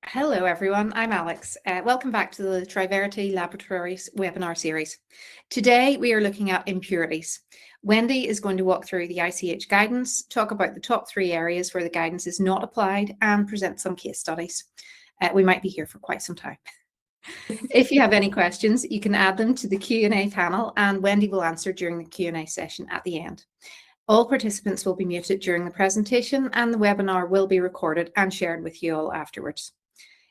Hello everyone, I'm Alex. Welcome back to the Triverity Laboratories webinar series. Today we are looking at impurities. Wendi is going to walk through the ICH guidance, talk about the top 3 areas where the guidance is not applied, and present some case studies. We might be here for quite some time. If you have any questions, you can add them to the Q&A panel and Wendi will answer during the Q&A session at the end. All participants will be muted during the presentation and the webinar will be recorded and shared with you all afterwards.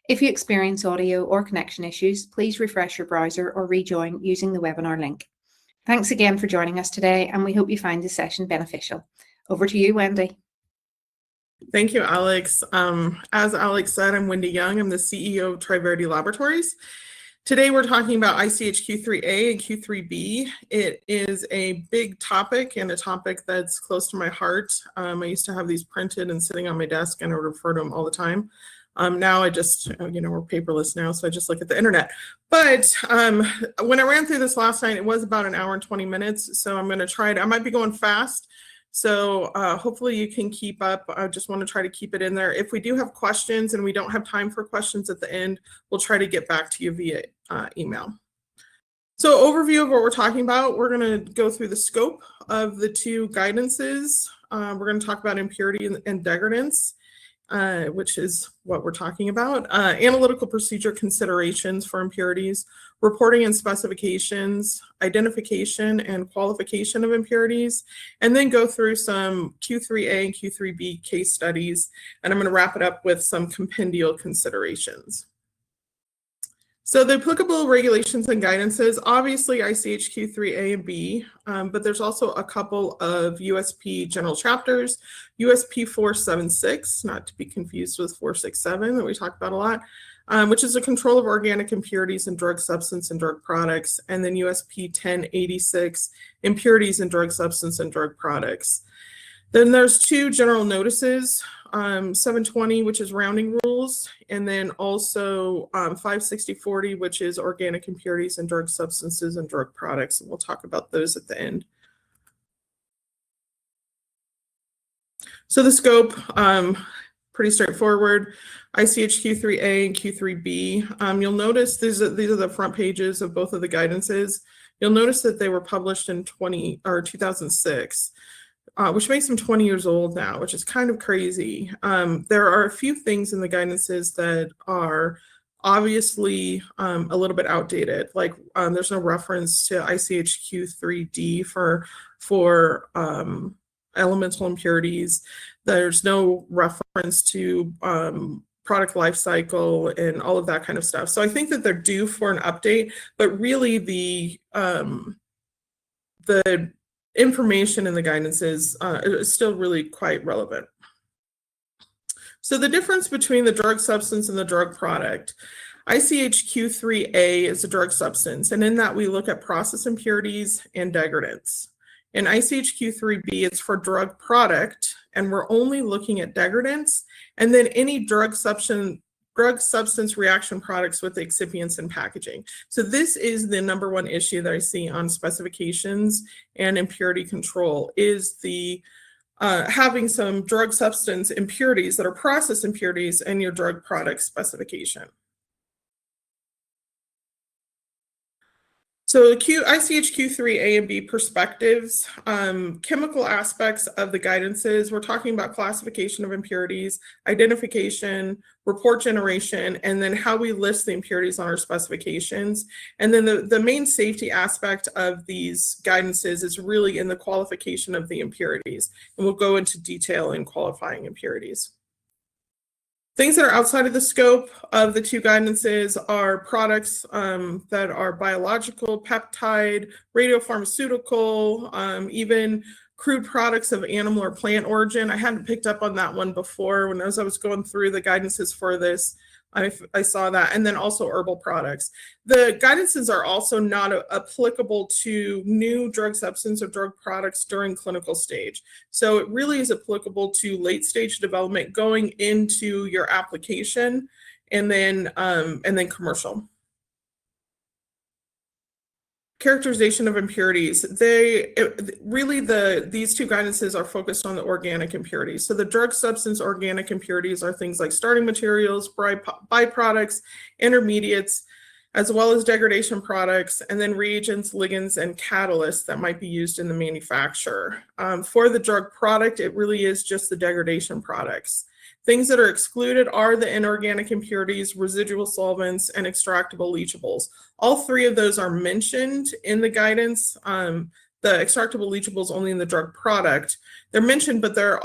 If you experience audio or connection issues, please refresh your browser or rejoin using the webinar link. Thanks again for joining us today, and we hope you find this session beneficial. Over to you, Wendi. Thank you, Alex. As Alex said, I'm Wendi Young. I'm the CEO of Triverity Laboratories. Today, we're talking about ICH Q3A and Q3B. It is a big topic and a topic that's close to my heart. I used to have these printed and sitting on my desk, and I would refer to them all the time. Now I just, we're paperless now, so I just look at the internet. But when I ran through this last night, it was about an hour and 20 minutes. So I'm going to try it. I might be going fast. So hopefully you can keep up. I just want to try to keep it in there. If we do have questions and we don't have time for questions at the end, we'll try to get back to you via email. So overview of what we're talking about, we're going to go through the scope of the 2 guidances. We're going to talk about impurity and degradants. Which is what we're talking about. Analytical procedure considerations for impurities, reporting and specifications, identification and qualification of impurities, and then go through some Q3A and Q3B case studies. And I'm going to wrap it up with some compendial considerations. So the applicable regulations and guidances, obviously ICH Q3A and B, but there's also a couple of USP general chapters, USP 476, not to be confused with 467 that we talk about a lot, which is the control of organic impurities in drug substance and drug products, and then USP 1086, impurities in drug substance and drug products. Then there's 2 general notices, 720, which is rounding rules, and then also 56040, which is organic impurities in drug substances and drug products. And we'll talk about those at the end. So the scope, pretty straightforward. ICH Q3A and Q3B. You'll notice these are the front pages of both of the guidances. You'll notice that they were published in 2006. Which makes them 20 years old now, which is kind of crazy. There are a few things in the guidances that are obviously a little bit outdated. Like there's no reference to ICH Q3D for elemental impurities. There's no reference to product lifecycle and all of that kind of stuff. So I think that they're due for an update, but really the information in the guidances is still really quite relevant. So the difference between the drug substance and the drug product, ICH Q3A is a drug substance, and in that we look at process impurities and degradants. In ICH Q3B, it's for drug product, and we're only looking at degradants, and then any drug substance reaction products with excipients and packaging. So this is the #1 issue that I see on specifications and impurity control is the having some drug substance impurities that are process impurities in your drug product specification. So the ICH Q3A and B perspectives, chemical aspects of the guidances, we're talking about classification of impurities, identification, report generation, and then how we list the impurities on our specifications. And then the main safety aspect of these guidances is really in the qualification of the impurities. And we'll go into detail in qualifying impurities. Things that are outside of the scope of the 2 guidances are products that are biological, peptide, radiopharmaceutical, even crude products of animal or plant origin. I hadn't picked up on that one before. As I was going through the guidances for this, I saw that, and then also herbal products. The guidances are also not applicable to new drug substance or drug products during clinical stage. So it really is applicable to late stage development going into your application and then commercial. characterization of impurities. These two guidances are focused on the organic impurities. So the drug substance organic impurities are things like starting materials, byproducts, intermediates, as well as degradation products, and then reagents, ligands, and catalysts that might be used in the manufacture. For the drug product, it really is just the degradation products. Things that are excluded are the inorganic impurities, residual solvents, and extractable leachables. All three of those are mentioned in the guidance. The extractable leachables only in the drug product. They're mentioned, but they're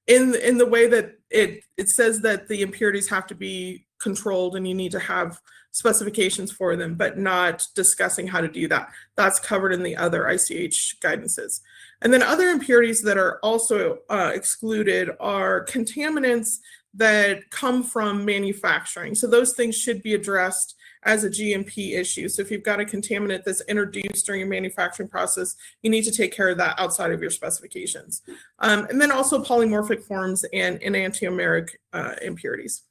in the way that it says that the impurities have to be controlled and you need to have specifications for them, but not discussing how to do that. That's covered in the other ICH guidances. And then other impurities that are also excluded are contaminants that come from manufacturing. So those things should be addressed as a GMP issue. So if you've got a contaminant that's introduced during your manufacturing process, you need to take care of that outside of your specifications. And then also polymorphic forms and enantiomeric impurities.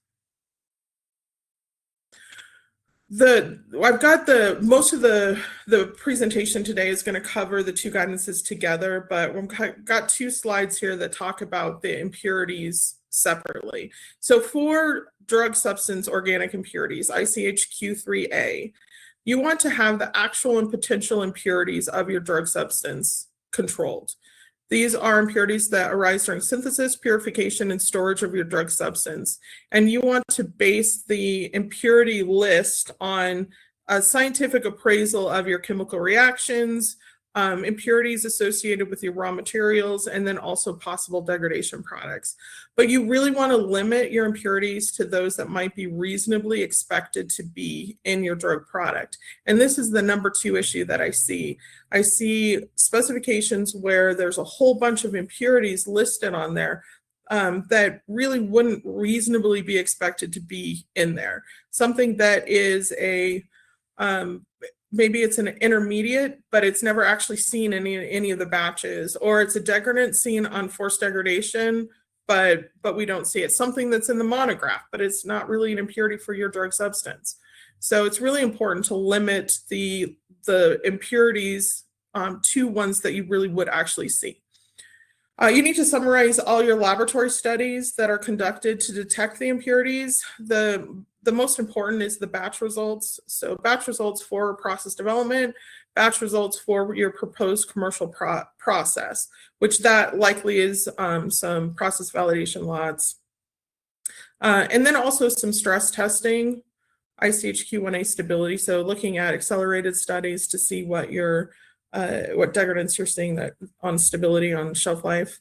I've got most of the presentation today is going to cover the two guidances together, but we've got two slides here that talk about the impurities separately. So for drug substance organic impurities, ICH Q3A, you want to have the actual and potential impurities of your drug substance controlled. These are impurities that arise during synthesis, purification, and storage of your drug substance. And you want to base the impurity list on a scientific appraisal of your chemical reactions, impurities associated with your raw materials, and then also possible degradation products. But you really want to limit your impurities to those that might be reasonably expected to be in your drug product. And this is the number 2 issue that I see. I see specifications where there's a whole bunch of impurities listed on there that really wouldn't reasonably be expected to be in there. Something that is maybe it's an intermediate, but it's never actually seen in any of the batches, or it's a degradant seen on forced degradation, but we don't see it. Something that's in the monograph, but it's not really an impurity for your drug substance. So it's really important to limit the impurities to ones that you really would actually see. You need to summarize all your laboratory studies that are conducted to detect the impurities. The most important is the batch results. So batch results for process development, batch results for your proposed commercial process, which that likely is some process validation lots. And then also some stress testing, ICH Q1A stability. So looking at accelerated studies to see what degradants you're seeing that on stability, on shelf life.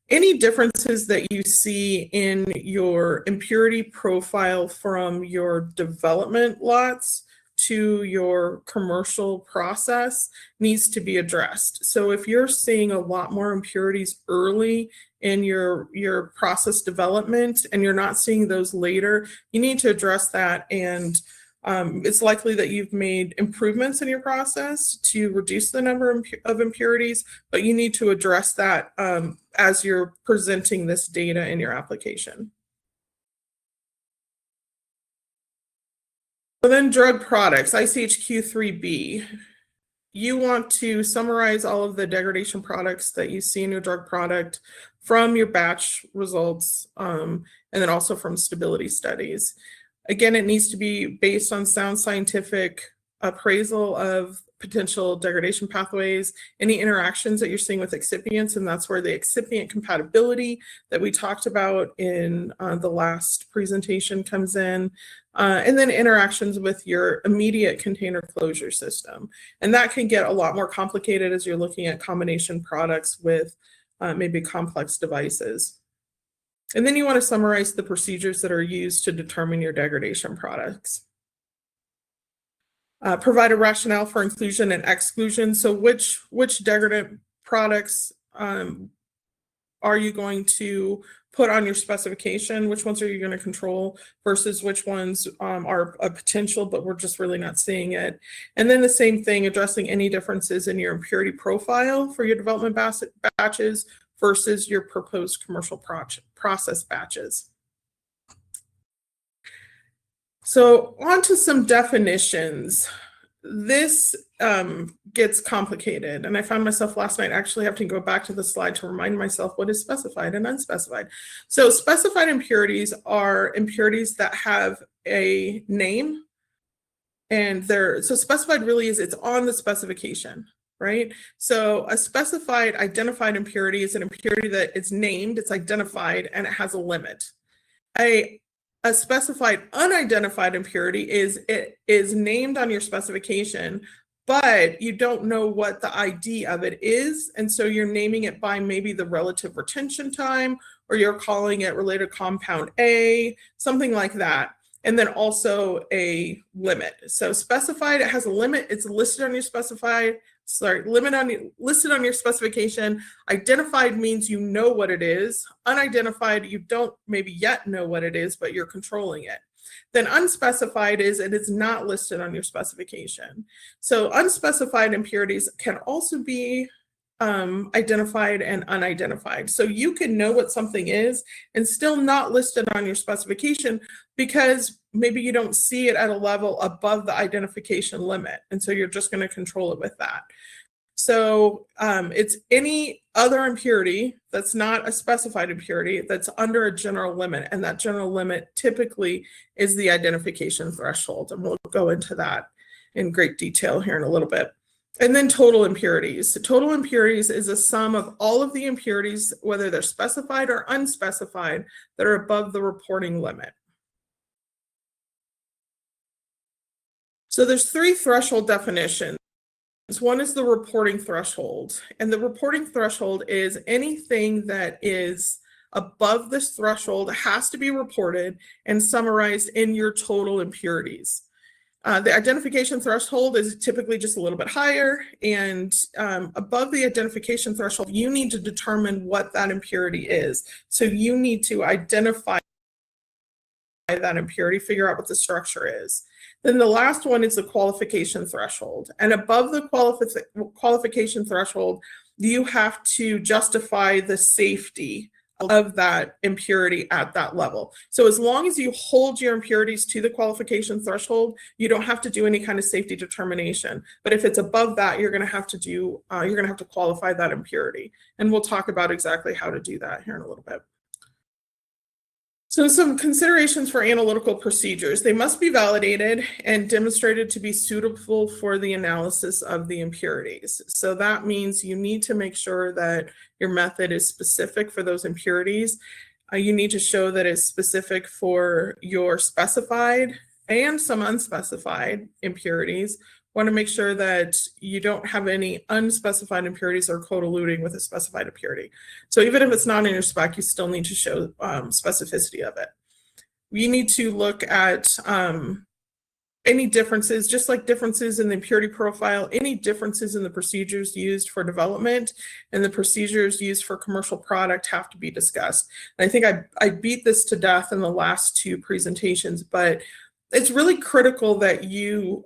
Any differences that you see in your impurity profile from your development lots to your commercial process needs to be addressed. So if you're seeing a lot more impurities early in your process development and you're not seeing those later, you need to address that, and it's likely that you've made improvements in your process to reduce the number of impurities, but you need to address that as you're presenting this data in your application. So then drug products, ICH Q3B. You want to summarize all of the degradation products that you see in your drug product from your batch results, and then also from stability studies. Again, it needs to be based on sound scientific appraisal of potential degradation pathways, any interactions that you're seeing with excipients, and that's where the excipient compatibility that we talked about in the last presentation comes in, and then interactions with your immediate container closure system. And that can get a lot more complicated as you're looking at combination products with maybe complex devices. And then you want to summarize the procedures that are used to determine your degradation products. Provide a rationale for inclusion and exclusion. So which degradant products are you going to put on your specification? Which ones are you going to control versus which ones are a potential, but we're just really not seeing it? And then the same thing, addressing any differences in your impurity profile for your development batches versus your proposed commercial process batches. So on to some definitions. this gets complicated. And I found myself last night actually having to go back to the slide to remind myself what is specified and unspecified. So specified impurities are impurities that have a name, and so specified really is it's on the specification, right? So a specified identified impurity is an impurity that is named, it's identified, and it has a limit. A specified unidentified impurity it is named on your specification, but you don't know what the ID of it is, and so you're naming it by maybe the relative retention time, or you're calling it related compound A, something like that. And then also a limit. So specified, it has a limit. It's listed on your listed on your specification. Identified means you know what it is. Unidentified, you don't maybe yet know what it is, but you're controlling it. Then unspecified is it is not listed on your specification. So unspecified impurities can also be identified and unidentified. So you can know what something is and still not list it on your specification because maybe you don't see it at a level above the identification limit. And so you're just going to control it with that. So it's any other impurity that's not a specified impurity that's under a general limit. And that general limit typically is the identification threshold. And we'll go into that in great detail here in a little bit. And then total impurities. So total impurities is a sum of all of the impurities, whether they're specified or unspecified, that are above the reporting limit. So there's three threshold definitions. One is the reporting threshold. And the reporting threshold is anything that is above this threshold has to be reported and summarized in your total impurities. The identification threshold is typically just a little bit higher, and above the identification threshold, you need to determine what that impurity is. So you need to identify that impurity, figure out what the structure is. Then the last one is the qualification threshold. And above the qualification threshold, you have to justify the safety of that impurity at that level. So as long as you hold your impurities to the qualification threshold, you don't have to do any kind of safety determination. But if it's above that, you're going to have to qualify that impurity. And we'll talk about exactly how to do that here in a little bit. So some considerations for analytical procedures. They must be validated and demonstrated to be suitable for the analysis of the impurities. So that means you need to make sure that your method is specific for those impurities. You need to show that it's specific for your specified and some unspecified impurities. Want to make sure that you don't have any unspecified impurities or co-diluting with a specified impurity. So even if it's not in your spec, you still need to show specificity of it. We need to look at any differences, just like differences in the impurity profile, any differences in the procedures used for development and the procedures used for commercial product have to be discussed. And I think I beat this to death in the last two presentations, but it's really critical that you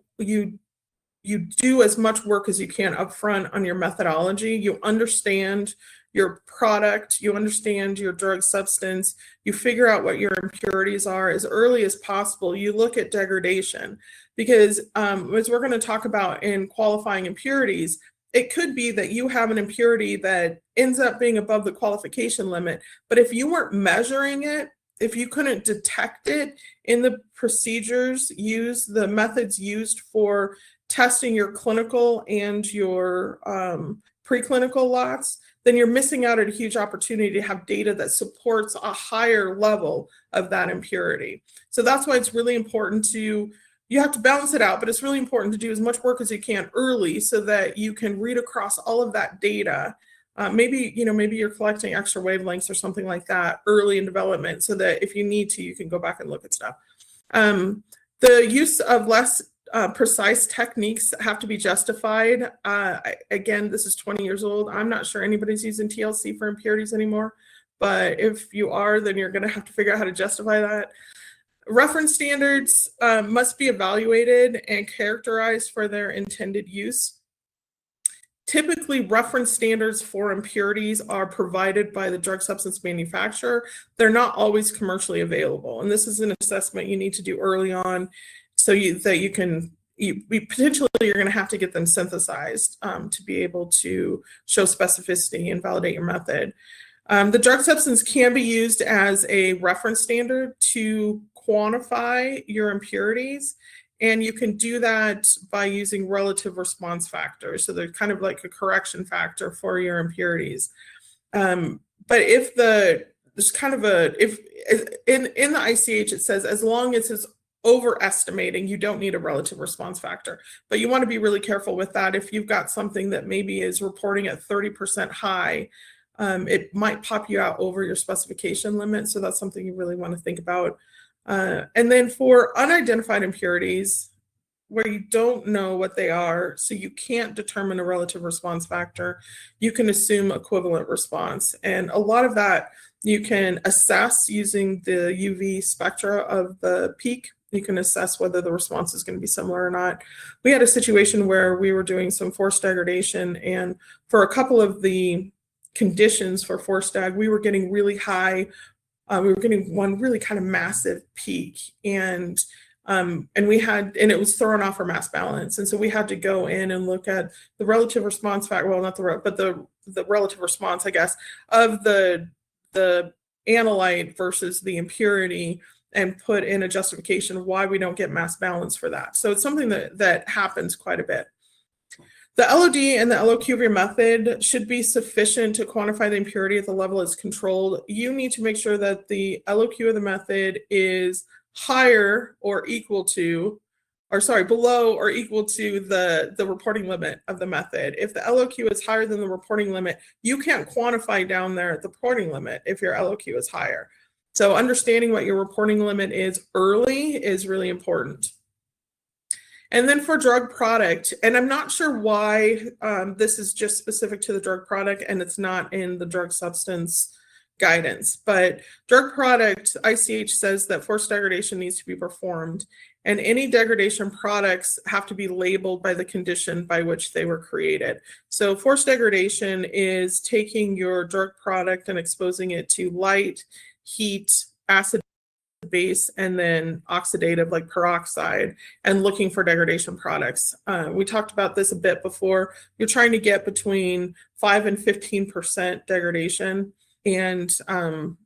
do as much work as you can upfront on your methodology. You understand your product, you understand your drug substance, you figure out what your impurities are as early as possible. You look at degradation because as we're going to talk about in qualifying impurities, it could be that you have an impurity that ends up being above the qualification limit, but if you weren't measuring it, if you couldn't detect it in the procedures used, the methods used for testing your clinical and your preclinical lots, then you're missing out on a huge opportunity to have data that supports a higher level of that impurity. So that's why it's really important you have to balance it out, but it's really important to do as much work as you can early so that you can read across all of that data. Maybe you're collecting extra wavelengths or something like that early in development so that if you need to, you can go back and look at stuff. The use of less precise techniques have to be justified. Again, this is 20 years old. I'm not sure anybody's using TLC for impurities anymore, but if you are, then you're going to have to figure out how to justify that. Reference standards must be evaluated and characterized for their intended use. Typically, reference standards for impurities are provided by the drug substance manufacturer. They're not always commercially available, and this is an assessment you need to do early on so that you can potentially you're going to have to get them synthesized to be able to show specificity and validate your method. The drug substance can be used as a reference standard to quantify your impurities, and you can do that by using relative response factors. So they're kind of like a correction factor for your impurities. But if there's kind of if in the ICH it says as long as it's overestimating, you don't need a relative response factor. But you want to be really careful with that. If you've got something that maybe is reporting at 30% high, it might pop you out over your specification limit. So that's something you really want to think about. And then for unidentified impurities, where you don't know what they are, so you can't determine a relative response factor, you can assume equivalent response. And a lot of that you can assess using the UV spectra of the peak. You can assess whether the response is going to be similar or not. We had a situation where we were doing some force degradation, and for a couple of the conditions for force deg, we were getting really high. We were getting one really kind of massive peak, and it was thrown off our mass balance. And so we had to go in and look at the relative response factor, well, not the relative response, I guess, of the analyte versus the impurity, and put in a justification of why we don't get mass balance for that. So it's something that happens quite a bit. The LOD and the LOQ of your method should be sufficient to quantify the impurity at the level it's controlled. You need to make sure that the LOQ of the method is higher or equal to, below or equal to the reporting limit of the method. If the LOQ is higher than the reporting limit, you can't quantify down there at the reporting limit if your LOQ is higher. So understanding what your reporting limit is early is really important. And then for drug product, and I'm not sure why this is just specific to the drug product and it's not in the drug substance guidance, but drug product, ICH says that force degradation needs to be performed, and any degradation products have to be labeled by the condition by which they were created. So force degradation is taking your drug product and exposing it to light, heat, acid, base, and then oxidative like peroxide, and looking for degradation products. We talked about this a bit before. You're trying to get between 5 and 15% degradation, and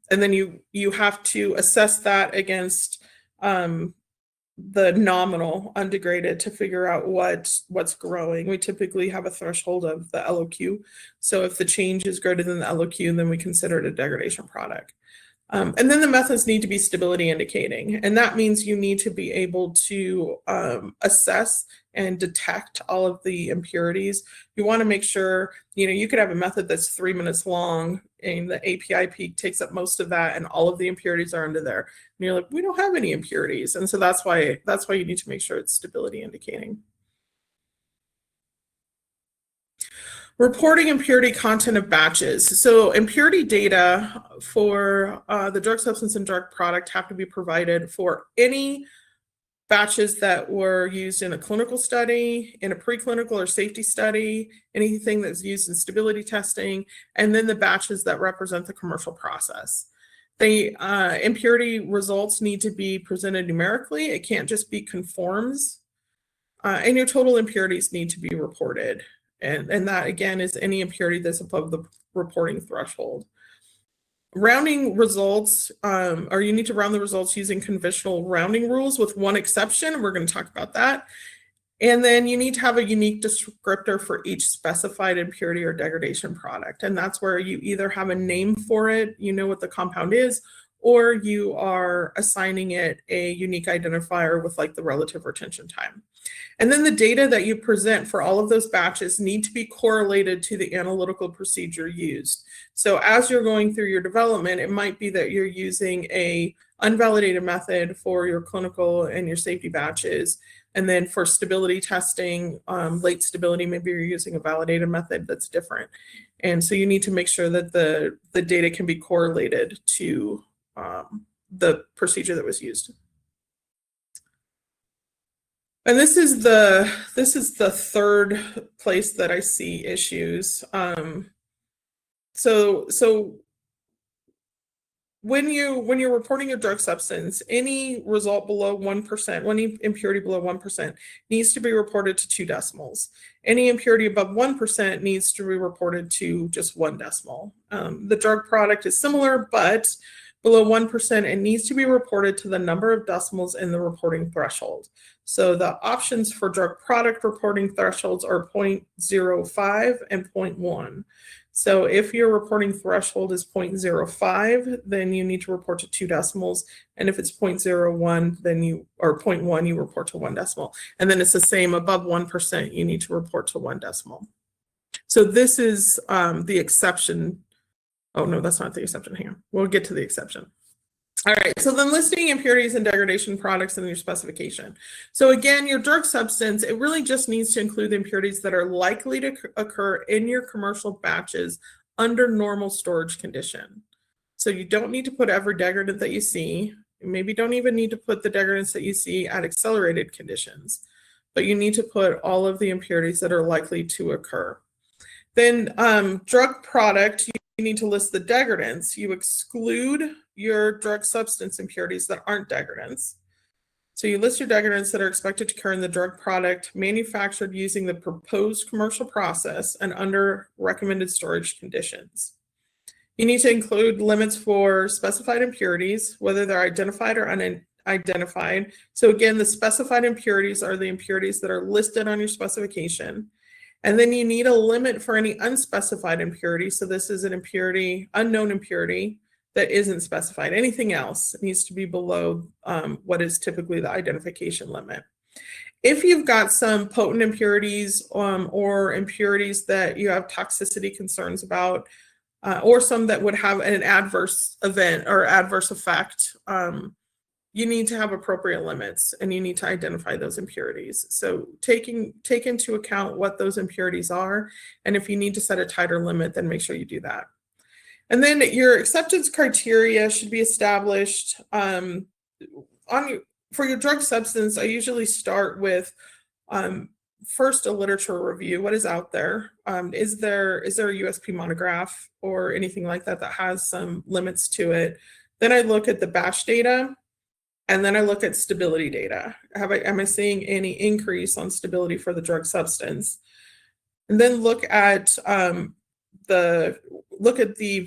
then you have to assess that against the nominal undegraded to figure out what's growing. We typically have a threshold of the LOQ. So if the change is greater than the LOQ, then we consider it a degradation product. And then the methods need to be stability indicating. And that means you need to be able to assess and detect all of the impurities. You want to make sure, you could have a method that's 3 minutes long and the API peak takes up most of that and all of the impurities are under there. And you're like, we don't have any impurities. And so that's why you need to make sure it's stability indicating. Reporting impurity content of batches. So impurity data for the drug substance and drug product have to be provided for any batches that were used in a clinical study, in a preclinical or safety study, anything that's used in stability testing, and then the batches that represent the commercial process. The impurity results need to be presented numerically. It can't just be conforms. And your total impurities need to be reported. And that, again, is any impurity that's above the reporting threshold. Rounding results, or you need to round the results using conventional rounding rules with one exception. We're going to talk about that. And then you need to have a unique descriptor for each specified impurity or degradation product. And that's where you either have a name for it, you know what the compound is, or you are assigning it a unique identifier with like the relative retention time. And then the data that you present for all of those batches need to be correlated to the analytical procedure used. So as you're going through your development, it might be that you're using a unvalidated method for your clinical and your safety batches. And then for stability testing, late stability, maybe you're using a validated method that's different. And so you need to make sure that the data can be correlated to the procedure that was used. And this is the third place that I see issues. So when you're reporting your drug substance, any result below 1%, any impurity below 1% needs to be reported to 2 decimals. Any impurity above 1% needs to be reported to just 1 decimal. The drug product is similar, but below 1%, it needs to be reported to the number of decimals in the reporting threshold. So the options for drug product reporting thresholds are 0.05 and 0.1. So if your reporting threshold is 0.05, then you need to report to 2 decimals. And if it's 0.01, then or 0.1, you report to 1 decimal. And then it's the same above 1%, you need to report to 1 decimal. So this is the exception. Oh, no, that's not the exception. Hang on. We'll get to the exception. All right, so then listing impurities and degradation products in your specification. So again, your drug substance, it really just needs to include the impurities that are likely to occur in your commercial batches under normal storage condition. So you don't need to put every degradant that you see. You maybe don't even need to put the degradants that you see at accelerated conditions, but you need to put all of the impurities that are likely to occur. Then drug product, you need to list the degradants. You exclude your drug substance impurities that aren't degradants. So you list your degradants that are expected to occur in the drug product manufactured using the proposed commercial process and under recommended storage conditions. You need to include limits for specified impurities, whether they're identified or unidentified. So again, the specified impurities are the impurities that are listed on your specification. And then you need a limit for any unspecified impurity. So this is an impurity, unknown impurity that isn't specified. Anything else needs to be below what is typically the identification limit. If you've got some potent impurities or impurities that you have toxicity concerns about, or some that would have an adverse event or adverse effect, you need to have appropriate limits and you need to identify those impurities. So take into account what those impurities are, and if you need to set a tighter limit, then make sure you do that. And then your acceptance criteria should be established for your drug substance. I usually start with first a literature review. What is out there? Is there a USP monograph or anything like that that has some limits to it? Then I look at the batch data. And then I look at stability data. Am I seeing any increase on stability for the drug substance? And then look at the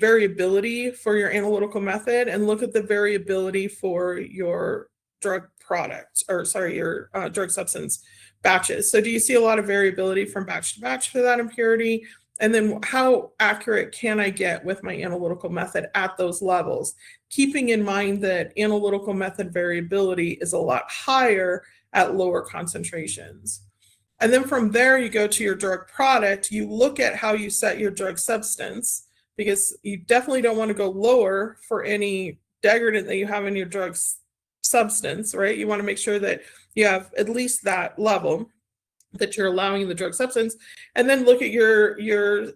variability for your analytical method, and look at the variability for your drug product, or sorry, your drug substance batches. So do you see a lot of variability from batch to batch for that impurity? And then how accurate can I get with my analytical method at those levels? Keeping in mind that analytical method variability is a lot higher at lower concentrations. And then from there, you go to your drug product. You look at how you set your drug substance, because you definitely don't want to go lower for any degradant that you have in your drug substance, right? You want to make sure that you have at least that level that you're allowing the drug substance, and then look at your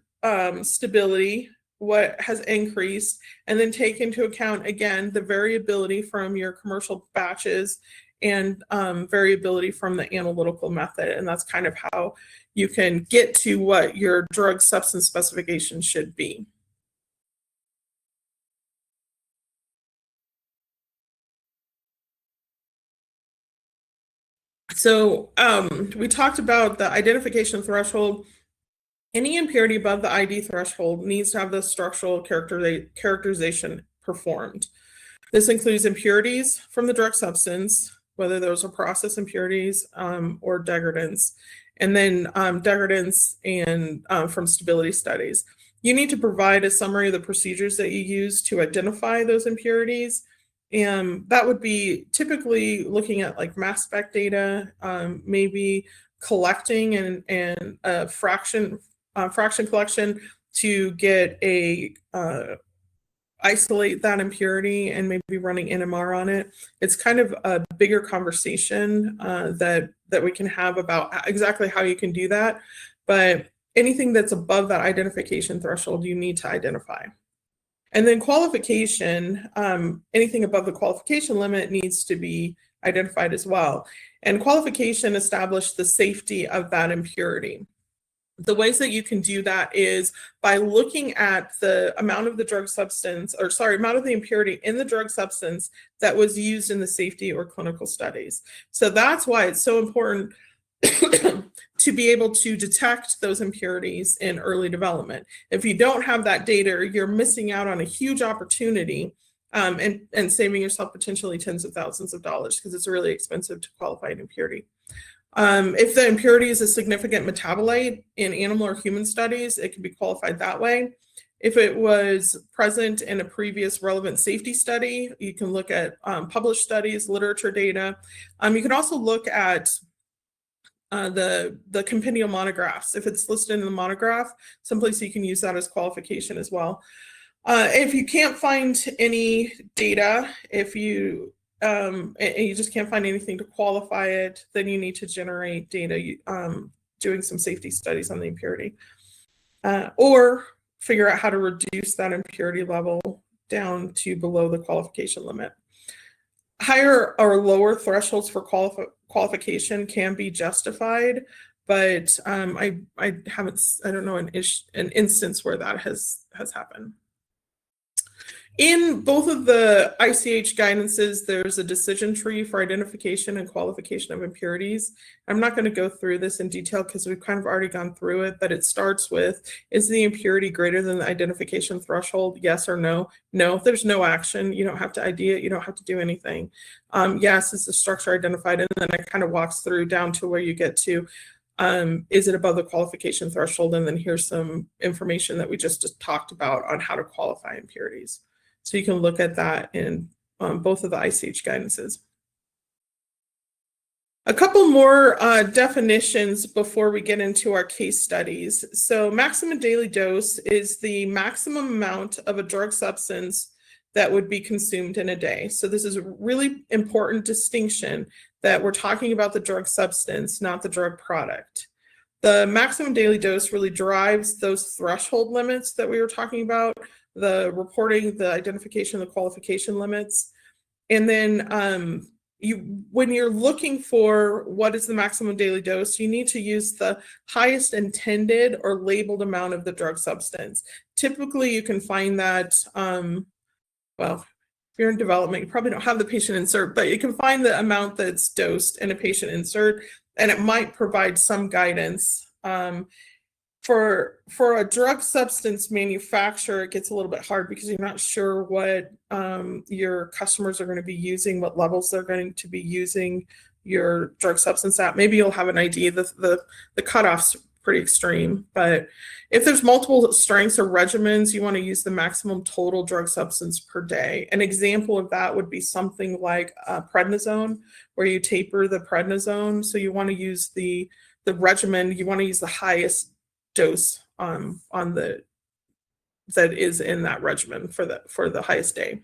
stability, what has increased, and then take into account, again, the variability from your commercial batches and variability from the analytical method. And that's kind of how you can get to what your drug substance specification should be. So we talked about the identification threshold. Any impurity above the ID threshold needs to have the structural characterization performed. This includes impurities from the drug substance, whether those are process impurities or degradants, and then degradants and from stability studies. You need to provide a summary of the procedures that you use to identify those impurities. And that would be typically looking at like mass spec data, maybe collecting and fraction collection to get isolate that impurity and maybe running NMR on it. It's kind of a bigger conversation that we can have about exactly how you can do that. But anything that's above that identification threshold, you need to identify. And then qualification, anything above the qualification limit needs to be identified as well. And qualification established the safety of that impurity. The ways that you can do that is by looking at the amount of the drug substance, or sorry, amount of the impurity in the drug substance that was used in the safety or clinical studies. So that's why it's so important to be able to detect those impurities in early development. If you don't have that data, you're missing out on a huge opportunity and saving yourself potentially tens of thousands of dollars, because it's really expensive to qualify an impurity. If the impurity is a significant metabolite in animal or human studies, it can be qualified that way. If it was present in a previous relevant safety study, you can look at published studies, literature data. You can also look at the compendial monographs. If it's listed in the monograph, someplace you can use that as qualification as well. If you can't find any data, if you and you just can't find anything to qualify it, then you need to generate data doing some safety studies on the impurity, or figure out how to reduce that impurity level down to below the qualification limit. Higher or lower thresholds for qualification can be justified, but I don't know an instance where that has happened. In both of the ICH guidances, there's a decision tree for identification and qualification of impurities. I'm not going to go through this in detail because we've kind of already gone through it, but it starts with, is the impurity greater than the identification threshold? Yes or no? No, there's no action. You don't have to ID it. You don't have to do anything. Yes, is the structure identified? And then it kind of walks through down to where you get to, is it above the qualification threshold? And then here's some information that we just talked about on how to qualify impurities. So you can look at that in both of the ICH guidances. A couple more definitions before we get into our case studies. So maximum daily dose is the maximum amount of a drug substance that would be consumed in a day. So this is a really important distinction that we're talking about the drug substance, not the drug product. The maximum daily dose really drives those threshold limits that we were talking about, the reporting, the identification, the qualification limits. And then when you're looking for what is the maximum daily dose, you need to use the highest intended or labeled amount of the drug substance. Typically, you can find that, well, if you're in development, you probably don't have the patient insert, but you can find the amount that's dosed in a patient insert, and it might provide some guidance. For a drug substance manufacturer, it gets a little bit hard because you're not sure what your customers are going to be using, what levels they're going to be using your drug substance at. Maybe you'll have an idea. The cutoff's pretty extreme, but if there's multiple strengths or regimens, you want to use the maximum total drug substance per day. An example of that would be something like prednisone, where you taper the prednisone. So you want to use the regimen, you want to use the highest dose that is in that regimen for the highest day.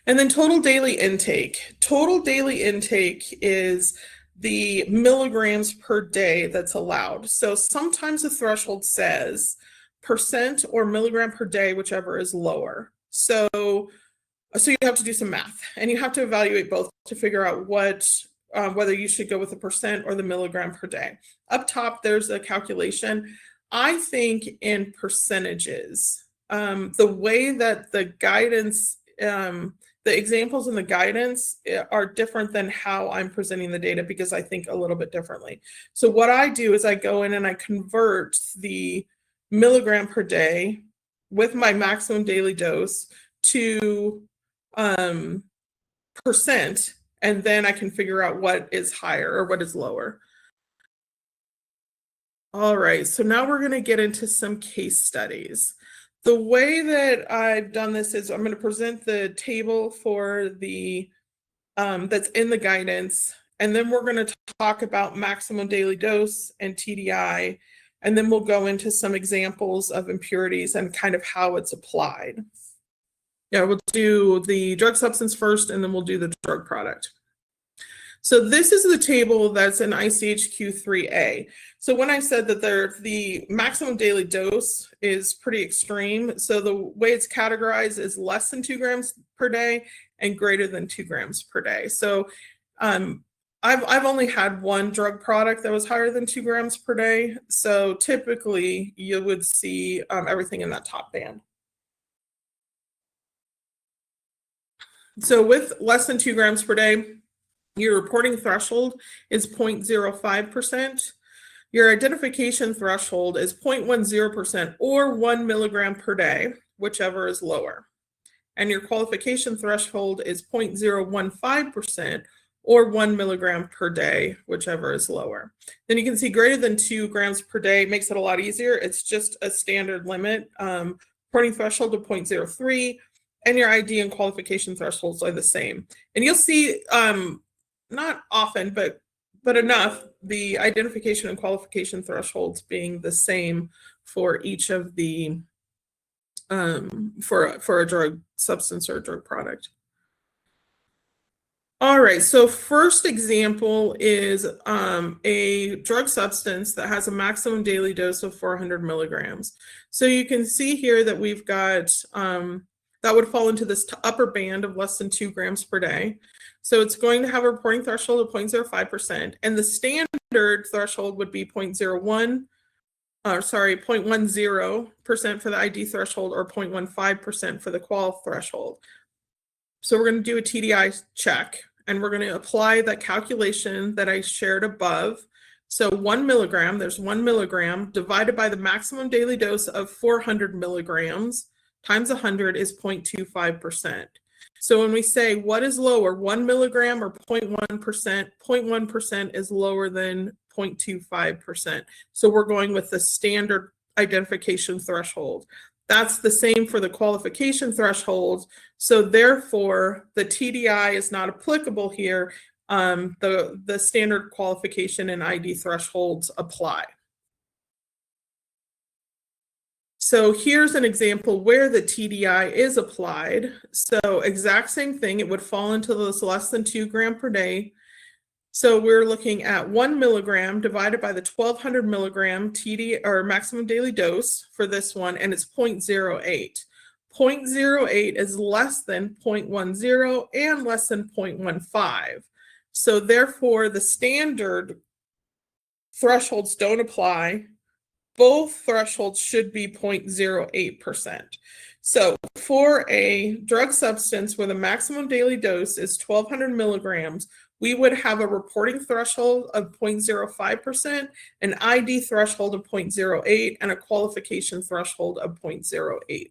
And then total daily intake. Total daily intake is the milligrams per day that's allowed. So sometimes the threshold says percent or milligram per day, whichever is lower. So you have to do some math, and you have to evaluate both to figure out whether you should go with the percent or the milligram per day. Up top, there's a calculation. I think in percentages, the way that the guidance, the examples in the guidance are different than how I'm presenting the data, because I think a little bit differently. So what I do is I go in and I convert the milligram per day with my maximum daily dose to percent, and then I can figure out what is higher or what is lower. All right, so now we're going to get into some case studies. The way that I've done this is I'm going to present the table for the that's in the guidance, and then we're going to talk about maximum daily dose and TDI, and then we'll go into some examples of impurities and kind of how it's applied. Yeah, we'll do the drug substance first, and then we'll do the drug product. So this is the table that's in ICH Q3A. So when I said that the maximum daily dose is pretty extreme, so the way it's categorized is less than 2 grams per day and greater than 2 grams per day. So I've only had one drug product that was higher than 2 grams per day. So typically you would see everything in that top band. So with less than 2 grams per day, your reporting threshold is 0.05%. Your identification threshold is 0.10% or 1 milligram per day, whichever is lower. And your qualification threshold is 0.015% or 1 milligram per day, whichever is lower. Then you can see greater than 2 grams per day makes it a lot easier. It's just a standard limit. Reporting threshold of 0.03, and your ID and qualification thresholds are the same. And you'll see, not often, but enough, the identification and qualification thresholds being the same for each of the for a drug substance or a drug product. All right, so first example is a drug substance that has a maximum daily dose of 400 milligrams. So you can see here that we've got, that would fall into this upper band of less than 2 grams per day. So it's going to have a reporting threshold of 0.05%, and the standard threshold would be 0.10% for the ID threshold or 0.15% for the qual threshold. So we're going to do a TDI check, and we're going to apply the calculation that I shared above. So 1 milligram, there's 1 milligram divided by the maximum daily dose of 400 milligrams times 100 is 0.25%. So when we say what is lower, 1 milligram or 0.1%, 0.1% is lower than 0.25%. So we're going with the standard identification threshold. That's the same for the qualification threshold. So therefore, the TDI is not applicable here. The standard qualification and ID thresholds apply. So here's an example where the TDI is applied. So exact same thing, it would fall into this less than 2 gram per day. So we're looking at 1 milligram divided by the 1200 milligram TD or maximum daily dose for this one, and it's 0.08. 0.08 is less than 0.10 and less than 0.15. So therefore, the standard thresholds don't apply. Both thresholds should be 0.08%. So for a drug substance where the maximum daily dose is 1200 milligrams, we would have a reporting threshold of 0.05%, an ID threshold of 0.08, and a qualification threshold of 0.08.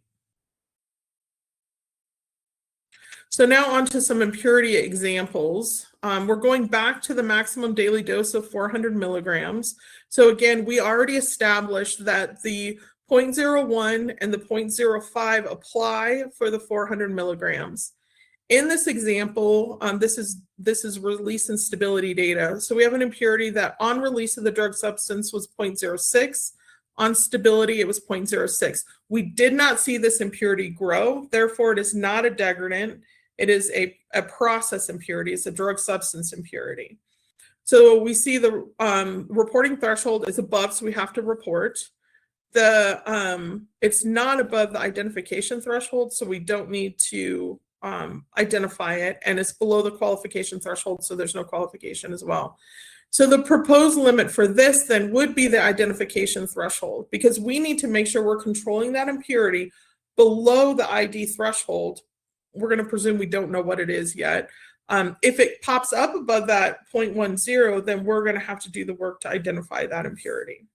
So now on to some impurity examples. We're going back to the maximum daily dose of 400 milligrams. So again, we already established that the 0.01 and the 0.05 apply for the 400 milligrams. In this example, this is release and stability data. So we have an impurity that on release of the drug substance was 0.06. On stability, it was 0.06. We did not see this impurity grow. Therefore, it is not a degradant. It is a process impurity. It's a drug substance impurity. So we see the reporting threshold is above, so we have to report. It's not above the identification threshold, so we don't need to identify it, and it's below the qualification threshold, so there's no qualification as well. So the proposed limit for this then would be the identification threshold, because we need to make sure we're controlling that impurity below the ID threshold. We're going to presume we don't know what it is yet. If it pops up above that 0.10, then we're going to have to do the work to identify that impurity.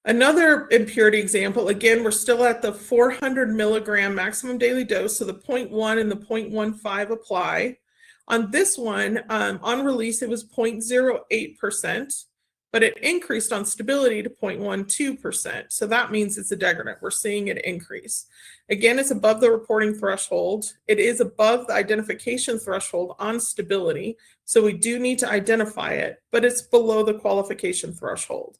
Another impurity example, again, we're still at the 400 milligram maximum daily dose, so the 0.1 and the 0.15 apply. On this one, on release, it was 0.08%, but it increased on stability to 0.12%. So that means it's a degradant. We're seeing it increase. Again, it's above the reporting threshold. It is above the identification threshold on stability, so we do need to identify it, but it's below the qualification threshold.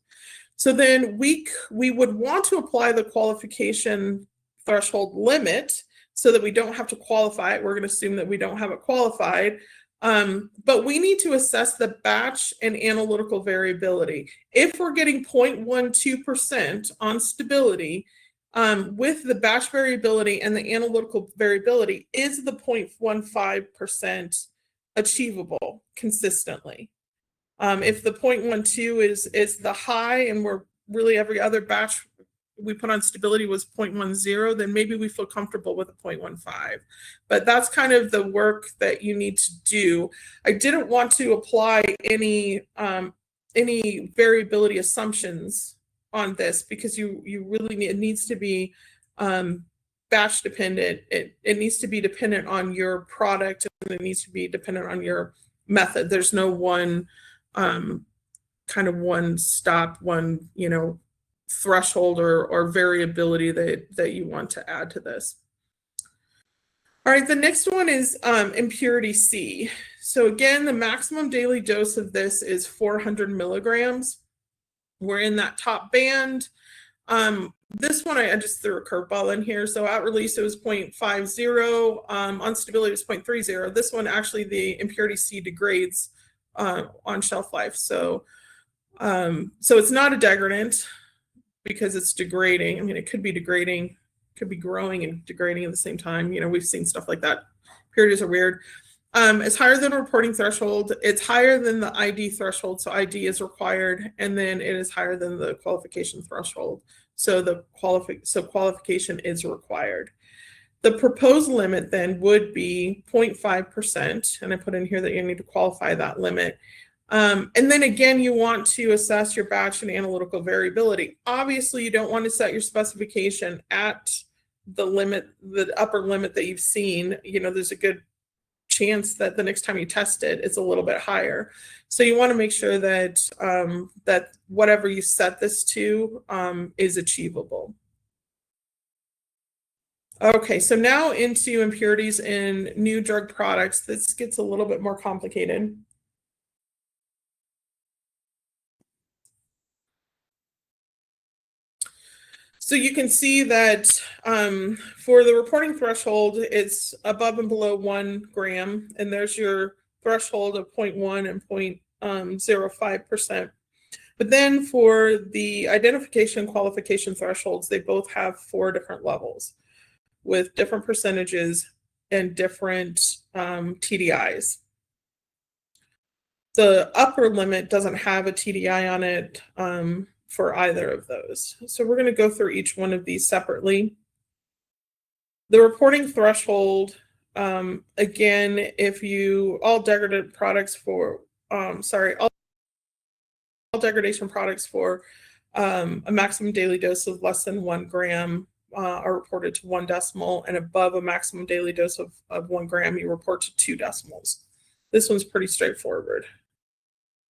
So then we would want to apply the qualification threshold limit so that we don't have to qualify it. We're going to assume that we don't have it qualified. But we need to assess the batch and analytical variability. If we're getting 0.12% on stability, with the batch variability and the analytical variability, is the 0.15% achievable consistently. If the 0.12 is the high and we're really every other batch we put on stability was 0.10, then maybe we feel comfortable with a 0.15. But that's kind of the work that you need to do. I didn't want to apply any variability assumptions on this because you really need, it needs to be batch dependent. It needs to be dependent on your product, and it needs to be dependent on your method. There's no one kind of one stop, one, threshold or variability that you want to add to this. All right, the next one is impurity C. So again, the maximum daily dose of this is 400 milligrams. We're in that top band. This one, I just threw a curveball in here. So at release, it was 0.50. On stability, it was 0.30. This one, actually, the impurity C degrades on shelf life. So it's not a degradant because it's degrading. I mean, it could be degrading, could be growing and degrading at the same time. We've seen stuff like that. Impurities are weird. It's higher than reporting threshold. It's higher than the ID threshold. So ID is required. And then it is higher than the qualification threshold. So qualification is required. The proposed limit then would be 0.5%. And I put in here that you need to qualify that limit. And then again, you want to assess your batch and analytical variability. Obviously, you don't want to set your specification at the limit, the upper limit that you've seen. There's a good chance that the next time you test it, it's a little bit higher. So you want to make sure that that whatever you set this to is achievable. Okay, so now into impurities in new drug products. This gets a little bit more complicated. So you can see that for the reporting threshold, it's above and below 1 gram, and there's your threshold of 0.1 and 0.05%. But then for the identification qualification thresholds, they both have 4 different levels with different percentages and different TDIs. The upper limit doesn't have a TDI on it for either of those. So we're going to go through each one of these separately. The reporting threshold, again, if you, all degradation products for a maximum daily dose of less than 1 gram are reported to 1 decimal, and above a maximum daily dose of 1 gram, you report to 2 decimals. This one's pretty straightforward.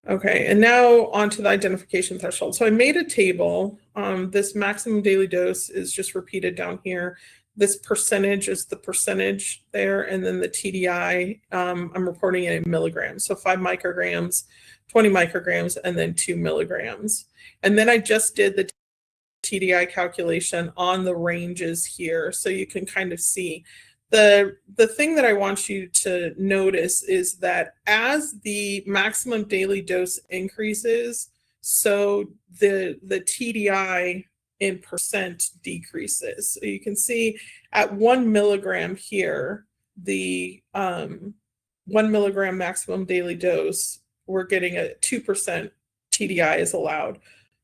Okay, and now on to the identification threshold. So I made a table. This maximum daily dose is just repeated down here. This percentage is the percentage there, and then the TDI, I'm reporting it in milligrams. So 5 micrograms, 20 micrograms, and then 2 milligrams. And then I just did the TDI calculation on the ranges here, so you can kind of see. The thing that I want you to notice is that as the maximum daily dose increases, so the TDI in percent decreases. So you can see at 1 milligram here, the 1 milligram maximum daily dose, we're getting a 2% TDI is allowed.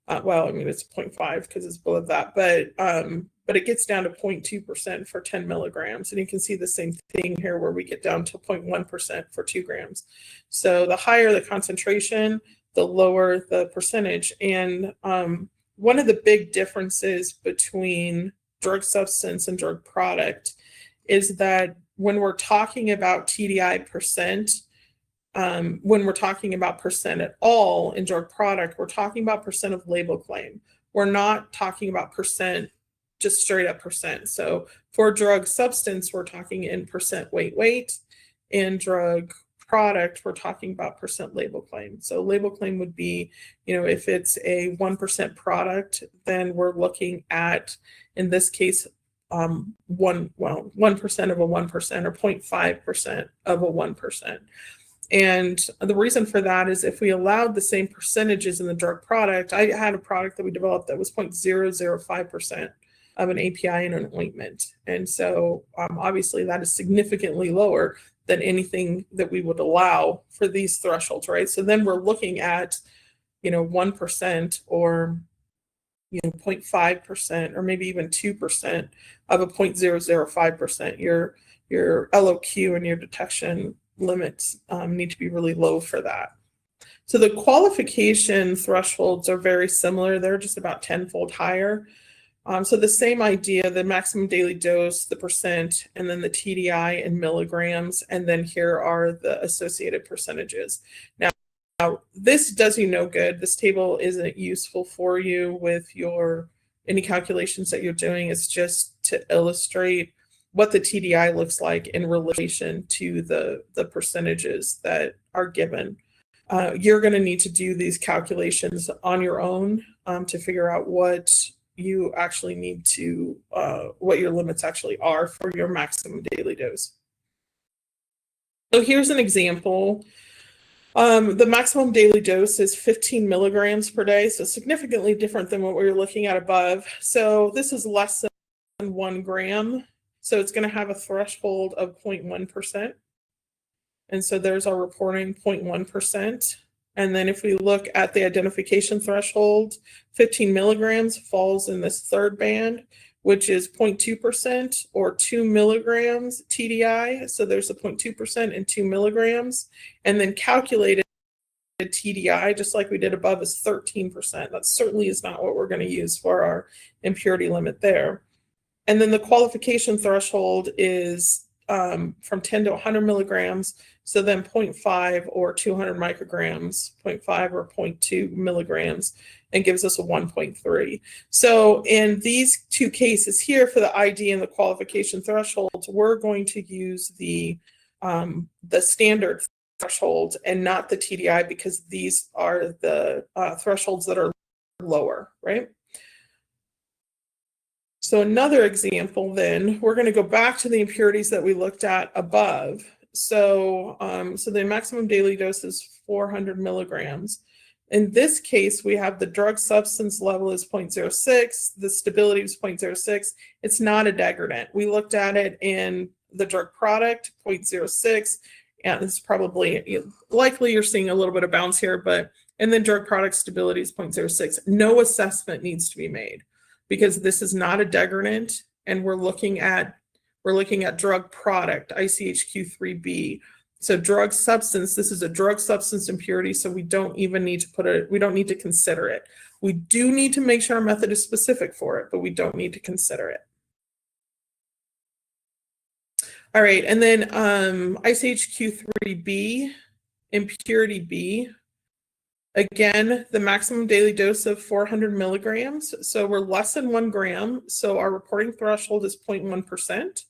Well, I mean, it's 0.5 because it's below that, but it gets down to 0.2% for 10 milligrams. And you can see the same thing here where we get down to 0.1% for 2 grams. So the higher the concentration, the lower the percentage. And one of the big differences between drug substance and drug product is that when we're talking about TDI percent, when we're talking about percent at all in drug product, we're talking about percent of label claim. We're not talking about percent, just straight up percent. So for drug substance, we're talking in percent weight. In drug product, we're talking about percent label claim. So label claim would be, if it's a 1% product, then we're looking at, in this case, 1% of a 1% or 0.5% of a 1%. And the reason for that is if we allowed the same percentages in the drug product, I had a product that we developed that was 0.005% of an API in an ointment. And so obviously that is significantly lower than anything that we would allow for these thresholds, right? So then we're looking at, 1% or 0.5% or maybe even 2% of a 0.005%. Your LOQ and your detection limits need to be really low for that. So the qualification thresholds are very similar. They're just about tenfold higher. So the same idea, the maximum daily dose, the percent, and then the TDI in milligrams, and then here are the associated percentages. Now, this does you no good. This table isn't useful for you with any calculations that you're doing. It's just to illustrate what the TDI looks like in relation to the percentages that are given. You're going to need to do these calculations on your own to figure out what you actually need to, what your limits actually are for your maximum daily dose. So here's an example. The maximum daily dose is 15 milligrams per day, so significantly different than what we were looking at above. So this is less than 1 gram, so it's going to have a threshold of 0.1%. And so there's our reporting, 0.1%. And then if we look at the identification threshold, 15 milligrams falls in this third band, which is 0.2% or 2 milligrams TDI. So there's a 0.2% and 2 milligrams. And then calculated TDI, just like we did above, is 13%. That certainly is not what we're going to use for our impurity limit there. And then the qualification threshold is from 10 to 100 milligrams. So then 0.5 or 200 micrograms, 0.5 or 0.2 milligrams, and gives us a 1.3. So in these two cases here for the ID and the qualification thresholds, we're going to use the standard threshold and not the TDI because these are the thresholds that are lower, right? So another example then, we're going to go back to the impurities that we looked at above. So the maximum daily dose is 400 milligrams. In this case, we have the drug substance level is 0.06, the stability is 0.06. It's not a degradant. We looked at it in the drug product, 0.06, and it's probably, likely you're seeing a little bit of bounce here, and then drug product stability is 0.06. No assessment needs to be made because this is not a degradant, and we're looking at drug product, ICH Q3B. So drug substance, this is a drug substance impurity, so we don't even need to we don't need to consider it. We do need to make sure our method is specific for it, but we don't need to consider it. All right, and then ICH Q3B, impurity B. Again, the maximum daily dose of 400 milligrams. So we're less than 1 gram. So our reporting threshold is 0.1%.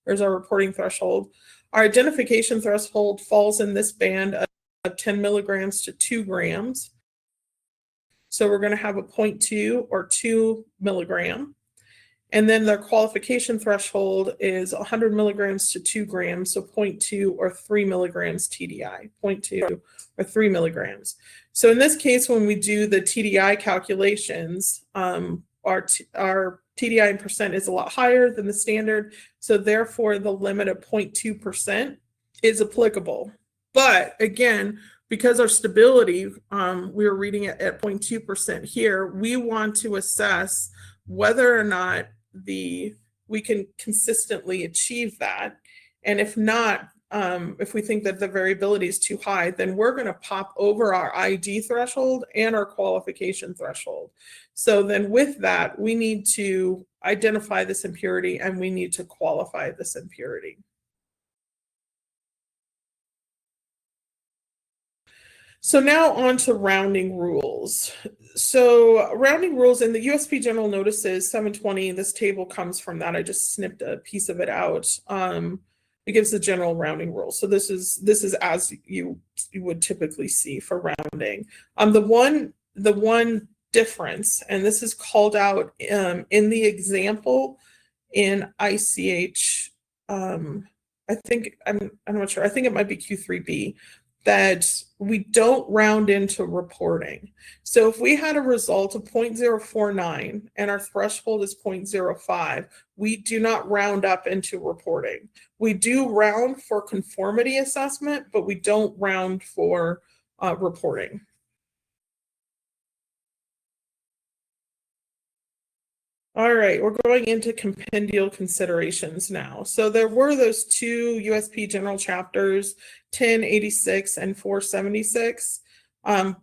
There's our reporting threshold. Our identification threshold falls in this band of 10 milligrams to 2 grams. So we're going to have a 0.2 or 2 milligram. And then the qualification threshold is 100 milligrams to 2 grams, so 0.2 or 3 milligrams TDI, 0.2 or 3 milligrams. So in this case, when we do the TDI calculations, our TDI in percent is a lot higher than the standard, so therefore the limit of 0.2% is applicable. But again, because our stability, we were reading it at 0.2% here, we want to assess whether or not we can consistently achieve that. And if not, if we think that the variability is too high, then we're going to pop over our ID threshold and our qualification threshold. So then with that, we need to identify this impurity and we need to qualify this impurity. So now on to rounding rules. So rounding rules in the USP General Notices 720, this table comes from that. I just snipped a piece of it out. It gives the general rounding rules. So this is as you would typically see for rounding. The one difference, and this is called out in the example in ICH, I think, I'm not sure, I think it might be Q3B. that we don't round into reporting. So if we had a result of 0.049 and our threshold is 0.05, we do not round up into reporting. We do round for conformity assessment, but we don't round for reporting. All right, we're going into compendial considerations now. So there were those two USP general chapters, 1086 and 476.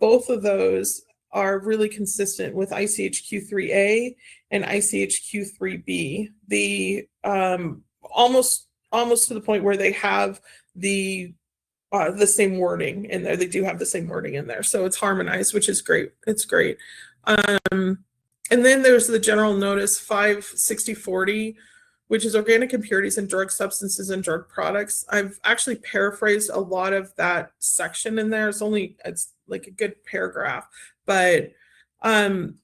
Both of those are really consistent with ICH Q3A and ICH Q3B. The almost to the point where they have the same wording in there. They do have the same wording in there, so it's harmonized, which is great. It's great. And then there's the general notice 56040, which is organic impurities in drug substances and drug products. I've actually paraphrased a lot of that section in there. It's like a good paragraph, but in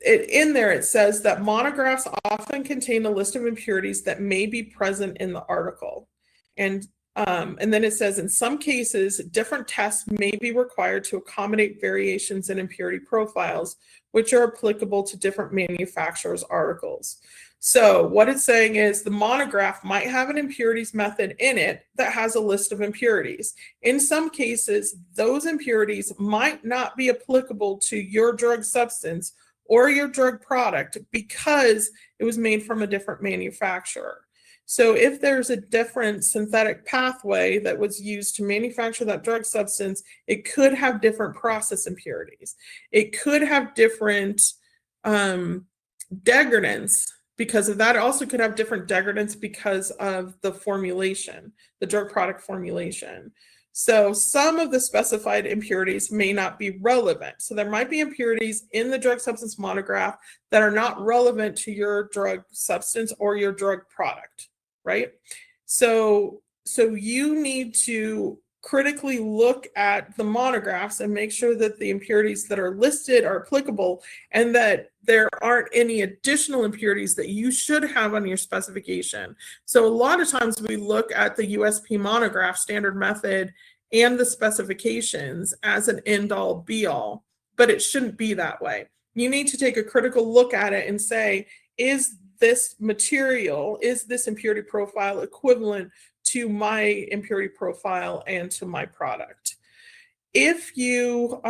there it says that monographs often contain a list of impurities that may be present in the article. And then it says, in some cases, different tests may be required to accommodate variations in impurity profiles, which are applicable to different manufacturers' articles. So what it's saying is the monograph might have an impurities method in it that has a list of impurities. In some cases, those impurities might not be applicable to your drug substance or your drug product because it was made from a different manufacturer. So if there's a different synthetic pathway that was used to manufacture that drug substance, it could have different process impurities. It could have different degradants because of that. It also could have different degradants because of the formulation, the drug product formulation. So some of the specified impurities may not be relevant. So there might be impurities in the drug substance monograph that are not relevant to your drug substance or your drug product, right? So you need to critically look at the monographs and make sure that the impurities that are listed are applicable and that there aren't any additional impurities that you should have on your specification. So a lot of times we look at the USP monograph standard method and the specifications as an end-all be-all, but it shouldn't be that way. You need to take a critical look at it and say, is this material, is this impurity profile equivalent to my impurity profile and to my product? If you,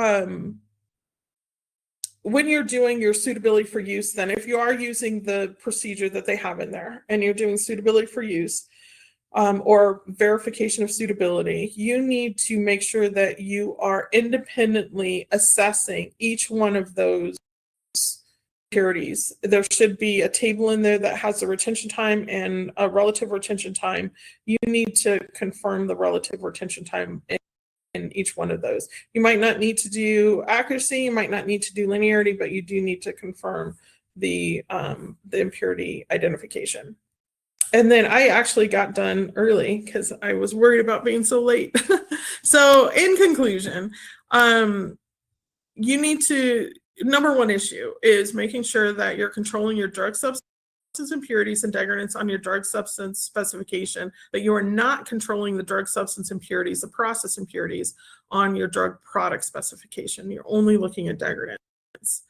when you're doing your suitability for use, then if you are using the procedure that they have in there and you're doing suitability for use or verification of suitability, you need to make sure that you are independently assessing each one of those impurities. There should be a table in there that has a retention time and a relative retention time. You need to confirm the relative retention time in each one of those. You might not need to do accuracy, you might not need to do linearity, but you do need to confirm the impurity identification. And then I actually got done early because I was worried about being so late. So in conclusion, you need to, number one issue is making sure that you're controlling your drug substance impurities and degradants on your drug substance specification, but you are not controlling the drug substance impurities, the process impurities on your drug product specification. You're only looking at degradants.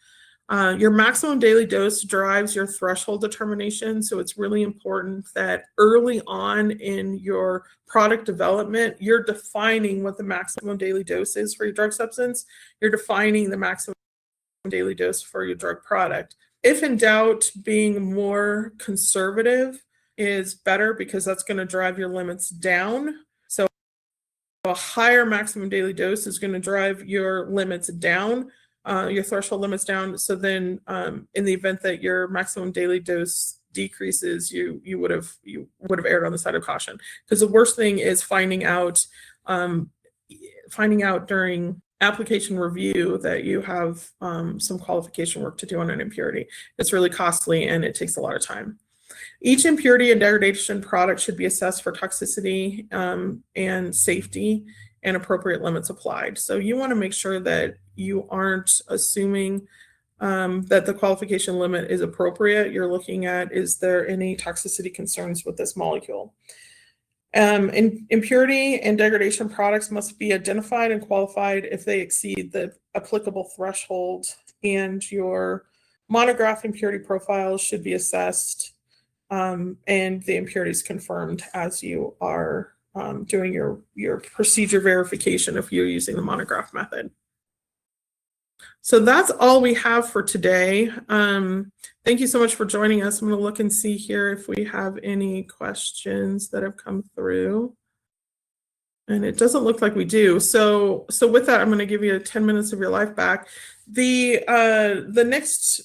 Your maximum daily dose drives your threshold determination, so it's really important that early on in your product development, you're defining what the maximum daily dose is for your drug substance. You're defining the maximum daily dose for your drug product. If in doubt, being more conservative is better because that's going to drive your limits down. So a higher maximum daily dose is going to drive your limits down, your threshold limits down. So then in the event that your maximum daily dose decreases, you would have erred on the side of caution. Because the worst thing is finding out during application review that you have some qualification work to do on an impurity. It's really costly and it takes a lot of time. Each impurity and degradation product should be assessed for toxicity and safety and appropriate limits applied. So you want to make sure that you aren't assuming that the qualification limit is appropriate. You're looking at, is there any toxicity concerns with this molecule? Impurity and degradation products must be identified and qualified if they exceed the applicable threshold, and your monograph impurity profiles should be assessed, and the impurities confirmed as you are doing your procedure verification if you're using the monograph method. So that's all we have for today. Thank you so much for joining us. I'm going to look and see here if we have any questions that have come through. And it doesn't look like we do. So with that, I'm going to give you 10 minutes of your life back. The next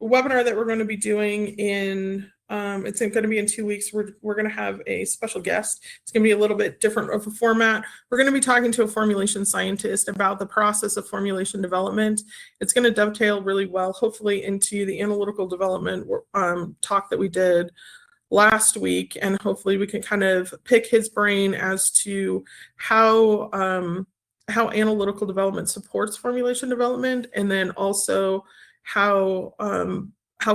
webinar that we're going to be doing in it's going to be in 2 weeks. We're going to have a special guest. It's going to be a little bit different of a format. We're going to be talking to a formulation scientist about the process of formulation development. It's going to dovetail really well, hopefully, into the analytical development talk that we did last week, and hopefully we can kind of pick his brain as to how analytical development supports formulation development, and then also how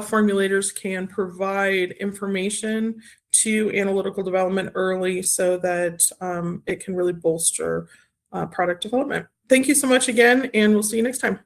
formulators can provide information to analytical development early so that it can really bolster product development. Thank you so much again, and we'll see you next time.